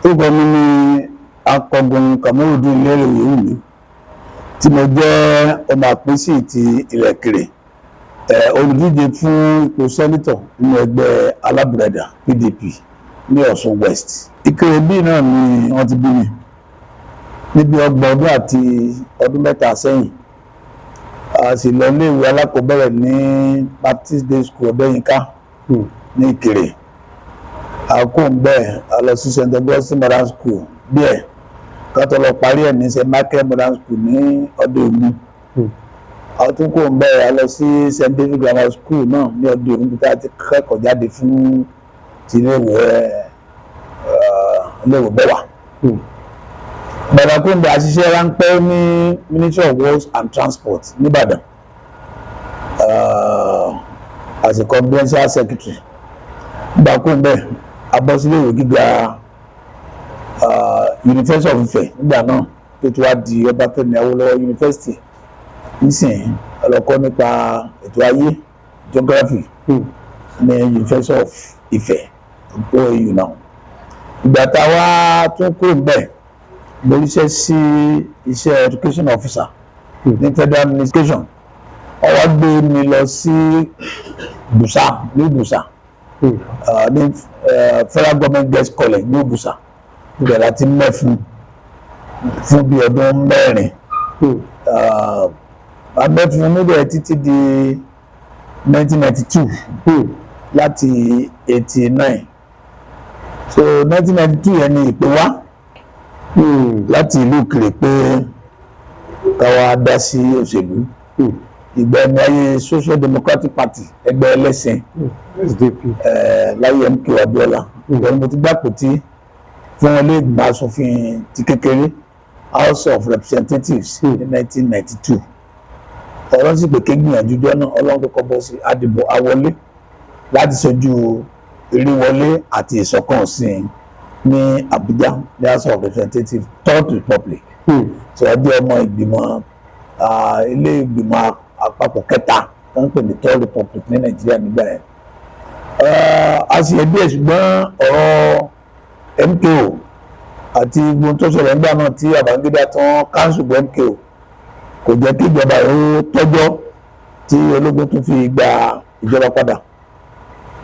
Orúkọ mi ni Akọgun Lere Oyewumi tí mo jẹ́ ọmọ àpèsè ti Ilẹ̀kèrè, olùdíje fún ipò sẹ́nítọ̀ nínú ẹgbẹ́ alábùradà PDP ní Osun West. Ìkirè bí náà ni wọ́n ti bí mi níbi ọgbọ̀n ọdún àti ọdún mẹ́ta sẹ́yìn. A sì lọ iléèwé alákọ̀ọ́bẹ̀rẹ̀ ní Baptist Day School Ọ̀dẹ́yìnká ní Ìkirè. A kò ń bẹ́ẹ̀ a lọ sí Senatorial Modern School díẹ̀ ká tó lọ parí ẹ̀ ní St. Michael Modern School ní Ọ̀dẹ́òmù. A tún kò ń bẹ́ẹ̀ a lọ sí St. David Grammar School náà ní Ọ̀dẹ́òmù bí tá a ti kẹ́kọ̀ọ́ jáde fún ti iléèwé bẹ́wà. Bàbá kò ń bẹ àṣìṣe ráńpẹ́ ní Ministry of Works and Transport nìbàdàn as a confidential secretary. Bàbá kò ń bẹ abọ́sílẹ̀ ìwé gíga University of Ife nígbà náà tó ti wá di Ọbáfẹ́mi Awólọ́wọ̀ University nísìnyí ọlọ́kọ́ nípa ètò ayé geography ní University of Ife OAU náà. Ìgbà táwa tún kúrò bẹ́ẹ̀ mo ríṣẹ́ sí iṣẹ́ education officer ní federal administration. Ó wá gbé mi lọ sí Busa ní Busa ní Federal Government Girls College ní Busa. Ibẹ̀ láti mẹ́ fún bí ọdún mẹ́rin. A mẹ́ fún níbẹ̀ títí di 1992 láti 89. So 1992 yẹn ni ìpè wá láti ìlú Ìkirè pé káwa dá sí òṣèlú. Ìgbà ẹni ayé Social Democratic Party ẹgbẹ́ ẹlẹ́sìn SDP láyé MK Abiola. Ìgbà ni mo ti gbàpò tí fún wọn lè gbà aṣòfin ti kékeré House of Representatives ní 1992. Ọ̀rọ̀ sì pé kégbìyànjú jọ náà Ọlọ́run tó kọ́ bọ́ sí àdìbò àwọlé láti ṣojú ìrìnwọlé àti ìṣọ̀kan ọ̀sìn ní Abuja ní House of Representatives Third Republic. So ọjọ́ ọmọ ìgbìmọ̀ ilé ìgbìmọ̀ àpapọ̀ kẹta tó ń pè ní Third Republic ní Nàìjíríà nígbà yẹn. A sì ẹbí ẹ̀ ṣùgbọ́n ọ̀rọ̀ MKO àti gbogbo tó ṣẹlẹ̀ nígbà náà tí Babangida tán káńsù gbọ́ MKO kò jẹ́ kí ìjọba ó tọ́jọ́ tí ológun tún fi gba ìjọba padà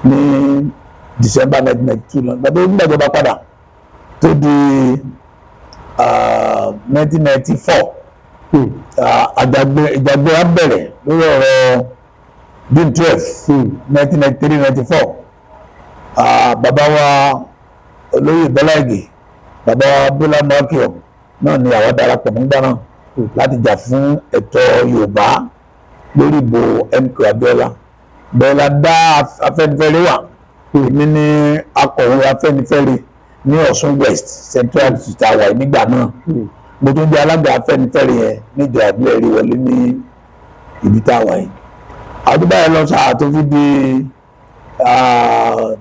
ní December 1992 náà. Gbàdé nígbàjọba padà tó di 1994 ìjàgbé á bẹ̀rẹ̀ lórí ọ̀rọ̀ June 12 1993-94. Bàbá wa olóyè Bọ́lá Ìgè, bàbá wa Bọ́lá Mọ́kíọ̀ náà ni àwọn darapọ̀ nígbà náà láti jà fún ẹ̀tọ́ Yorùbá lórí ìbò MK Abiola. Bọ́lá dá Afẹ́nifẹ́re wà. Èmi ní akọ̀wé Afẹ́nifẹ́re ní Osun West Central Senatorial nígbà náà. Mo tún jẹ́ alága Afẹ́nifẹ́re yẹn níjọba ìbílẹ̀ Ìrèwọlé ní ibi táwa yìí. Àdúgbò yẹn lọ sáà tó fi di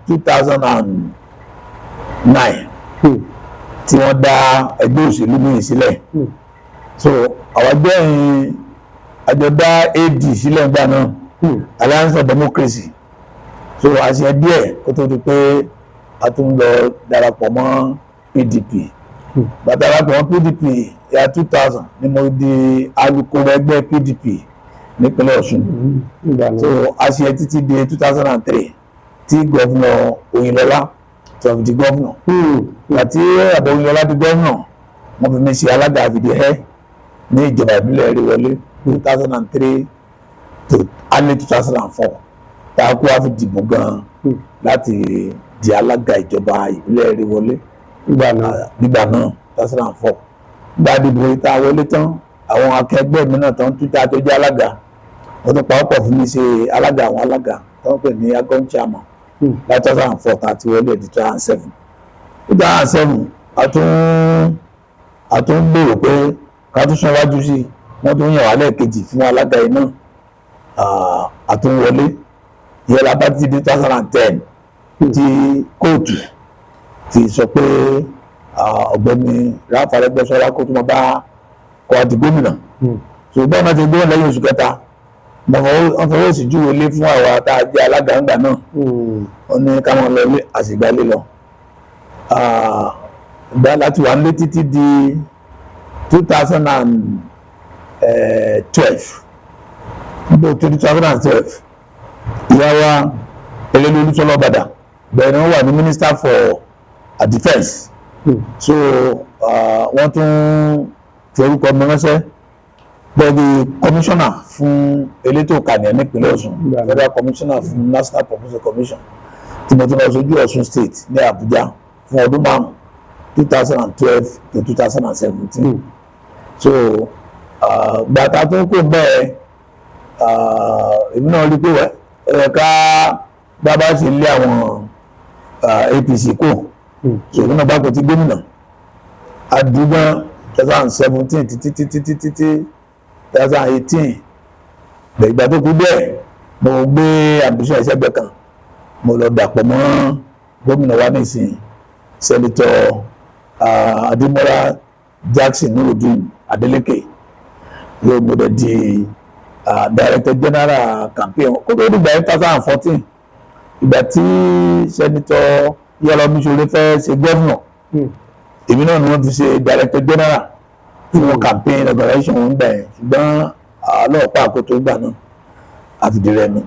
2009 tí wọ́n dá ẹgbẹ́ òṣèlú mi sílẹ̀. So àwọn àjọ dá AD sílẹ̀ nígbà náà, Alliance for Democracy. So àṣẹ díẹ̀ kó tó di pé a tún lọ darapọ̀ mọ́ PDP. Bàtà darapọ̀ mọ́ PDP ya 2000 ni mo di alukoro ẹgbẹ́ PDP nípínlẹ̀ Ọ̀ṣun. So àṣẹ títí di 2003 tí gọ́vùnà Oyinlọ́lá tó di gọ́vùnà. Àti àbọ̀ Oyinlọ́lá di gọ́vùnà wọ́n fi mi ṣe alága àfìdíhẹ́ ní ìjọba ìbílẹ̀ Ìrèwọlé 2003 to early 2004. Tá a kó wá fi dìbò gan láti di alága ìjọba ìbílẹ̀ Ìrèwọlé nígbà náà 2004. Gba dìbò tá a wọlé tán àwọn akẹgbẹ́ mi náà tán tún tá a tó jẹ́ alága wọ́n tún pàápọ̀ fún mi ṣe alága àwọn alága tó ń pè ní AKOGUN chairman láti 2004 àti wọlé di 2007. 2007 a tún gbèrò pé ká tún sanwájú sí wọ́n tún yàn wá lẹ́ẹ̀kejì fún alága yìí náà a tún wọlé ìyẹn la bá ti di 2010 tí kóòtù ti sọ pé ọ̀gbẹ́ni Ráfà Arẹ́gbẹ́ṣọlá kó tún máa bá kọ́ àti gómìnà. Ṣùgbọ́n wọ́n ti gbóhùn lẹ́yìn oṣù kẹta wọ́n fọwọ́ sí júwe lé fún àwa tá a jẹ́ alága ńgbà náà. Wọ́n ní káwọn lọ lé àsìgbà lé lọ. ìgbà láti wà nílé títí di 2012 nígbà 2012 ìyá wa Eléré Olúṣọlá Ọbàdàn bẹ́ẹ̀ ni wọ́n wà ní Minister for Defence so wọ́n tún fi orúkọ mi ránṣẹ́ bẹ́ẹ̀ni commissioner fún elétò ìkànnì nípínlẹ̀ Ọ̀ṣun federal commissioner fún National Publicity Commission tí mo tún lọ sójú Ọ̀ṣun state ní Àbújá fún ọdún 2012 to 2017 so gbàtà tó kò bẹ́ẹ̀ èmi náà rí pé ẹ̀ka bàbá ṣe lé àwọn APC kò so èmi náà bá kò tí gómìnà àdúgbò 2017 títí 2018 ìgbà tó kú bẹ́ẹ̀ mo gbé ambition ìṣẹ́gbẹ́ kan mo lọ dàpọ̀ mọ́ gómìnà wa nísìnyí Senator Adémọ́lá Jackson Nurudeen Adeleke yóò gbọdọ̀ di Director General campaign kó tó dìgbà 2014 ìgbà tí Senator Yẹlọmí Ṣọlé fẹ́ ṣe gómìnà èmi náà ni wọ́n fi ṣe Director General fún campaign organization wọn gbà yẹn ṣùgbọ́n ọlọ́ọ̀pá àkótó gbà náà àfìdírẹ́mi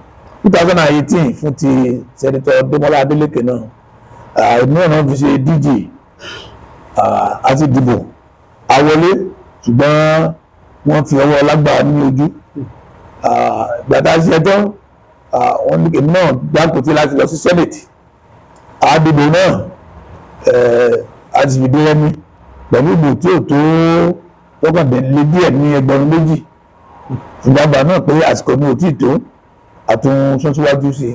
2018 fún ti Senator Adémọ́lá Adeleke náà èmi náà fi ṣe DJ àti ìdìbò àwọlé ṣùgbọ́n wọ́n fi ọwọ́ lágbà ní ojú gbàtà ṣẹjọ́ wọ́n ní èmi náà gbàkútí láti lọ sí Senate àdìbò náà àti ìdírẹ́mi pẹ̀lú ìbò tí ò tó tọ́kàndínlé díẹ̀ ní ẹgbẹ̀rún méjì ṣùgbọ́n àgbà náà pé àsìkò ní òtí tó àtún sọ́síwájú sí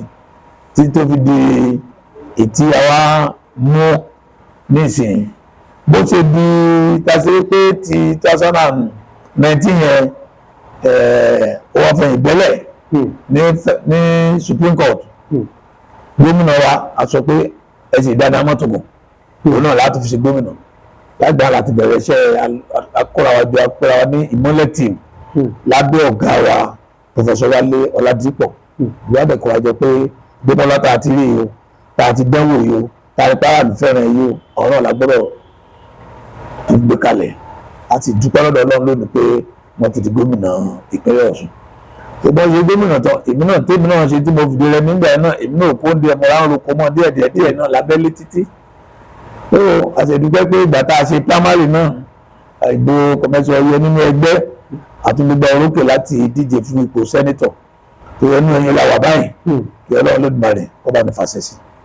tí tó fi di ètí àwa mú nísìnyí bó ṣe di tàṣí pé ti 2019 yẹn ó wá fẹ̀yìn bọ́lẹ̀ ní Supreme Court gómìnà wa a sọ pé ẹ̀sìn ìdáná mọ́tògùn òun náà láti fi ṣe gómìnà lágbà láti bẹ̀rẹ̀ iṣẹ́ akọ́rawájọ ní ìmọ́lẹ̀ team lábẹ́ ọ̀gá wa Professor Wálé Ọládípọ̀ ìwádìí kọ́ wájọ pé Démọ́lá tá a ti rí yìí o tá a ti dánwò yìí o tá a rí pàrọ̀ fẹ́ràn yìí o ọ̀rọ̀ lágbọ́dọ̀ tó gbé kalẹ̀ àti dúpẹ́ lọ́dọ̀ Ọlọ́run lónìí pé wọ́n ti di gómìnà ìpínlẹ̀ Ọ̀ṣun tó bọ́ ṣe gómìnà tán èmi náà tèmi náà ṣe tí mo fìdí rẹ nígbà náà èmi náà kó ń di ọmọ ráhùn roko mọ́ díẹ̀ náà lábẹ́lé títí ó àṣẹdúpẹ́ pé ìgbà tá a ṣe primary náà ìbò kọ̀mẹ́sì ọyẹ nínú ẹgbẹ́ àtúndúgba orókè láti díje fún ipò sẹ́nítọ̀ tó yẹ nínú ẹyin la wà báyìí kí Ọlọ́run Olódùmarè kó bá ní fàṣẹ sí.